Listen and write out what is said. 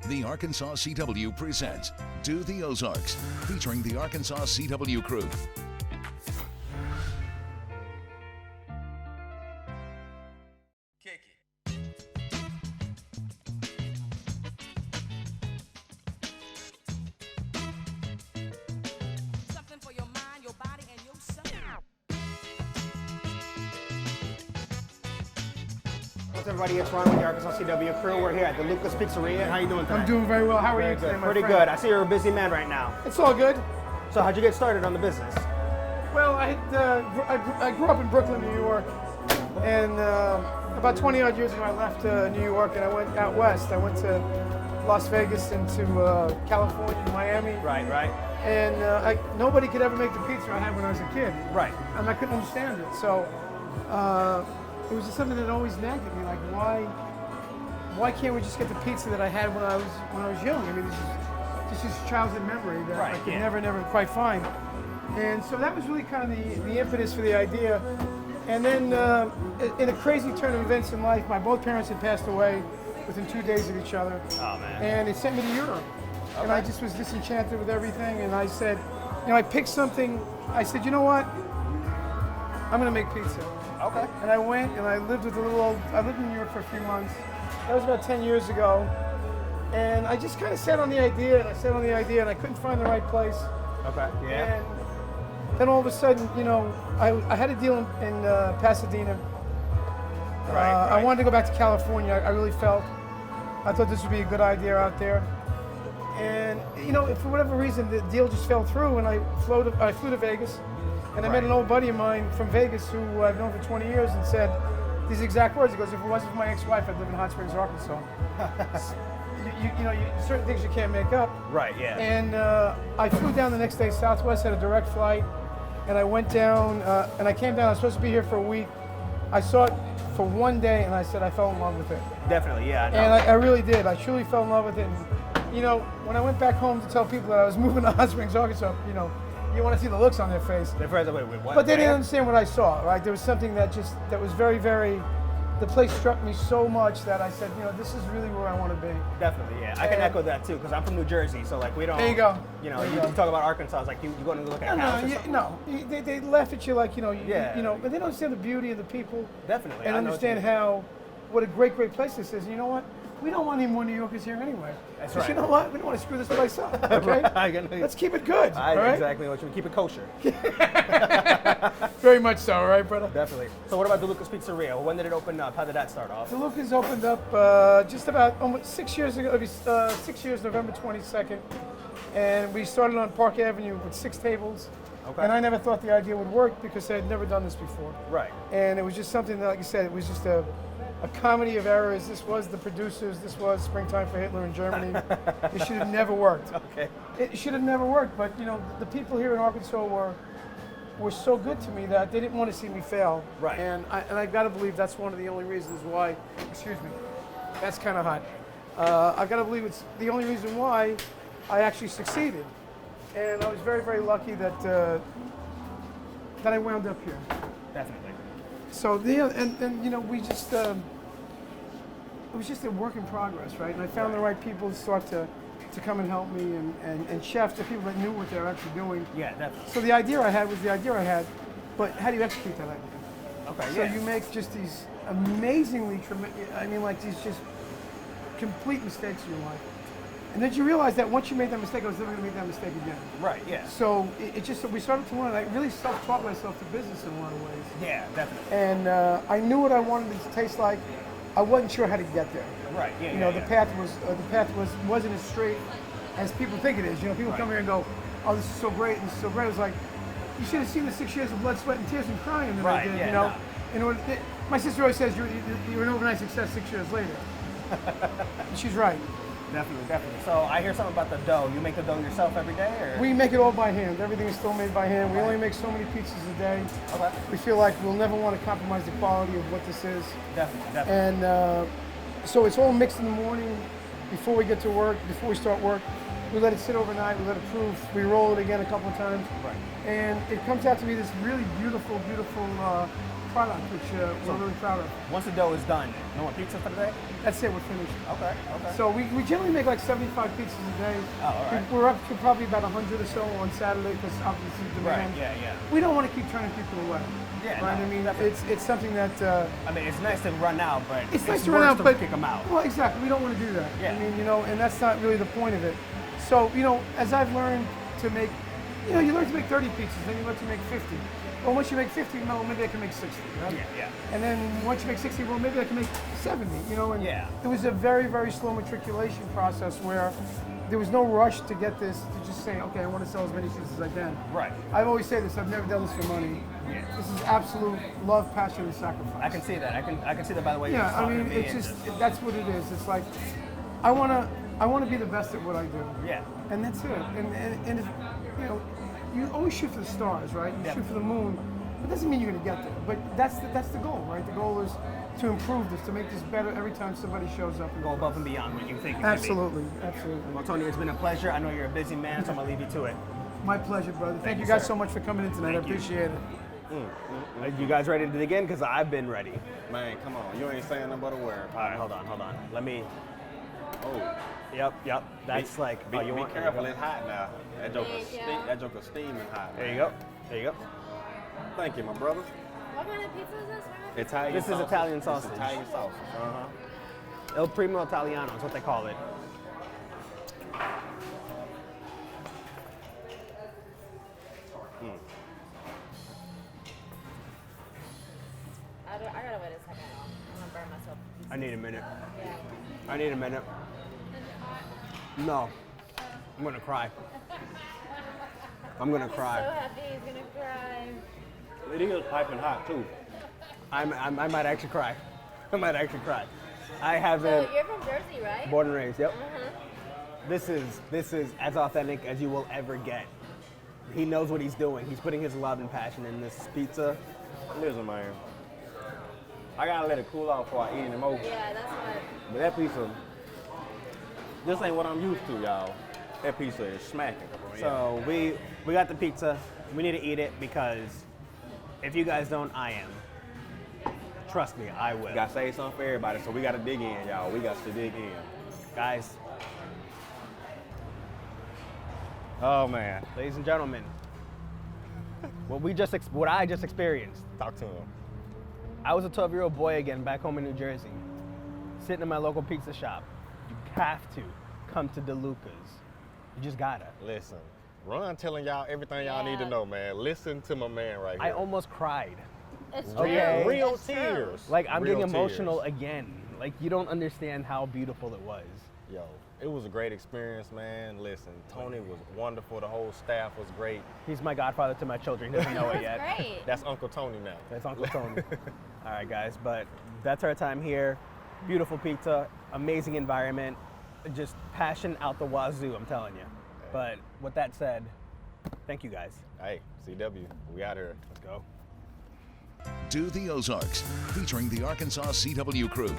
The Arkansas CW presents Do the Ozarks, featuring the Arkansas CW crew. Kick it. Something for your mind, your body, and your soul. What's up, everybody? It's Ron with the Arkansas CW crew. We're here at Deluca's Pizzeria. How you doing today? I'm doing very well. How are Very you today, good. my Pretty friend? good. I see you're a busy man right now. It's all good. So how'd you get started on the business? Well, I grew up in Brooklyn, New York, and about 20 odd years ago I left New York and I went out west. I went to Las Vegas and to California, Miami. Right. And nobody could ever make the pizza I had when I was a kid. Right. And I couldn't understand it. So it was just something that always nagged at me, like why can't we just get the pizza that I had when I was young? I mean, this is childhood memory that I could never quite find. And so that was really kind of the impetus for the idea. And then in a crazy turn of events in life, both parents had passed away within 2 days of each other. Oh, man. And it sent me to Europe. Okay. And I just was disenchanted with everything. And I said, I picked something. I said, you know what? I'm going to make pizza. Okay. And I went and I lived with I lived in New York for a few months. That was about 10 years ago. And I just kind of sat on the idea and I couldn't find the right place. Okay. Yeah. And then all of a sudden, I had a deal in Pasadena. Right. I wanted to go back to California. I really felt. I thought this would be a good idea out there. And, for whatever reason, the deal just fell through and I flew to Vegas. And I met an old buddy of mine from Vegas who I've known for 20 years and said these exact words. He goes, if it wasn't for my ex-wife, I'd live in Hot Springs, Arkansas. Certain things you can't make up. Right, yeah. And I flew down the next day. Southwest had a direct flight. And I went down, and I came down. I was supposed to be here for a week. I saw it for one day, and I said I fell in love with it. Definitely, yeah. And I really did. I truly fell in love with it. And, when I went back home to tell people that I was moving to Hot Springs, Arkansas, you want to see the looks on their face. They're friends with what? But they didn't understand what I saw, right? There was something that was very, very, the place struck me so much that I said, this is really where I want to be. Definitely, yeah. I can echo that too, because I'm from New Jersey, so we don't. There you go. You talk about Arkansas, it's like you going to look at a house or something? They laugh at you like, but they don't understand the beauty of the people. Definitely. And understand what a great place this is. And you know what? We don't want any more New Yorkers here anyway. That's right. right. You know what? We don't want to screw this place up, okay? Let's keep it good, all right? Exactly what you mean. Keep it kosher. Very much so, all right, brother? Definitely. So what about Deluca's Pizzeria? When did it open up? How did that start off? Deluca's opened up just about almost 6 years ago. It'll be 6 years, November 22nd. And we started on Park Avenue with 6 tables. Okay. And I never thought the idea would work because I had never done this before. Right. And it was just something that, like you said, it was just a comedy of errors. This was the producers. This was Springtime for Hitler in Germany. It should have never worked. Okay. It should have never worked. But the people here in Arkansas were so good to me that they didn't want to see me fail. Right. And I've got to believe that's one of the only reasons why. Excuse me. That's kind of hot. I've got to believe it's the only reason why I actually succeeded. And I was very, very lucky that I wound up here. Definitely. So we just it was just a work in progress, right? And I found the right people to start to come and help me, and chefs, the people that knew what they were actually doing. Yeah, definitely. So the idea I had was the idea I had, but how do you execute that idea? Okay. So yeah. you make just these amazingly these just complete mistakes in your life, and then you realize that once you made that mistake, I was never going to make that mistake again. Right. Yeah. So we started to learn. I really self-taught myself to business in a lot of ways. Yeah, definitely. And I knew what I wanted it to taste like. I wasn't sure how to get there. Right. Yeah. The path wasn't as straight as people think it is. People come here and go, "Oh, this is so great, and this is so great." It was like, you should have seen the 6 years of blood, sweat, and tears and crying that I did. Yeah, my sister always says you're an overnight success 6 years later. She's right. Definitely. So I hear something about the dough. You make the dough yourself every day, or? We make it all by hand. Everything is still made by hand. We only make so many pizzas a day. Okay. We feel like we'll never want to compromise the quality of what this is. Definitely. And so it's all mixed in the morning before we get to work, before we start work. We let it sit overnight, we let it proof, we roll it again a couple of times. Right. And it comes out to be this really beautiful product, which we're really proud of. Once the dough is done, no more pizza for the day? That's it, we're finished. Okay. So we generally make like 75 pizzas a day. Oh, all right. We're up to probably about 100 or so on Saturday because obviously demand. Right, yeah. We don't want to keep turning people away. Yeah, right. no, I mean, definitely. it's something that. I mean, it's nice to run out, but It's nice to run out, to but kick them out. Well, exactly. We don't want to do that. Yeah. I mean, and that's not really the point of it. So, as I've learned to make, you learn to make 30 pizzas, then you learn to make 50. Well, once you make 50, well, maybe I can make 60, right? Yeah. And then once you make 60, well, maybe I can make 70, and Yeah. it was a very, very slow matriculation process where there was no rush to get this, to just say, okay, I want to sell as many pizzas as I can. Right. I've always said this, I've never done this for money. Yeah. This is absolute love, passion, and sacrifice. I can see that. I can see that by the way you're Yeah, I talking mean, to me it's and just, that's what it is. It's like, I wanna be the best at what I do. Yeah. And that's it. And if, you always shoot for the stars, right? You Yep. shoot for the moon. It doesn't mean you're gonna get there, but that's the goal, right? The goal is to improve this, to make this better every time somebody shows up. go above and beyond what you think it Absolutely. could be. Well, Tony, it's been a pleasure. I know you're a busy man, so I'm gonna leave you to it. My pleasure, brother. Thank you, you guys sir. so much for coming in tonight. Thank I you. appreciate it. Are you guys ready to begin? Because I've been ready. Man, come on. You ain't saying nothing but a word. All right, hold on. Let me. Oh, Yep. That's like. be, Oh, you be want? careful. It's hot now. That joker, Thank you. that joker steaming hot. There man. you go. Thank you, my brother. What kind of pizza is this? Italian This is sausage. Italian It's sausage. Italian sausage. El Primo Italiano is what they call it. I gotta wait a second. I'm gonna burn myself. I need a minute. Yeah. I need a minute. No. I'm gonna cry. I'm gonna So cry. happy he's gonna cry. It is piping hot too. I might actually cry. I might actually cry. I So haven't. you're from Jersey, right? Born and raised. Yep. Uh-huh. This is as authentic as you will ever get. He knows what he's doing. He's putting his love and passion in this pizza. Listen, man. I gotta let it cool off before I eat anymore. Yeah, that's what. But that pizza, this ain't what I'm used to, y'all. That pizza is smacking. So we got the pizza. We need to eat it because if you guys don't, I am. Trust me, I will. Gotta say something for everybody, so we gotta dig in, y'all. We got to dig in. Guys, Oh man. ladies and gentlemen, what I just experienced. Talk to him. I was a 12-year-old boy again back home in New Jersey, sitting in my local pizza shop. You have to come to Deluca's. You just gotta. Listen, Ron telling y'all everything y'all need to Yeah. know, man. Listen to my man right here. I almost cried. It's Okay. true. Real It's true. tears. Like, I'm Real getting emotional tears. again. Like, you don't understand how beautiful it was. Yo, it was a great experience, man. Listen, Tony was wonderful. The whole staff was great. He's my godfather to my children. He doesn't know it yet. Great. That's Uncle Tony now. That's Uncle Tony. All right, guys, but that's our time here. Beautiful pizza, amazing environment, just passion out the wazoo, I'm telling you. But with that said, thank you guys. Hey, CW, we out here. Let's go. Do the Ozarks, featuring the Arkansas CW crew.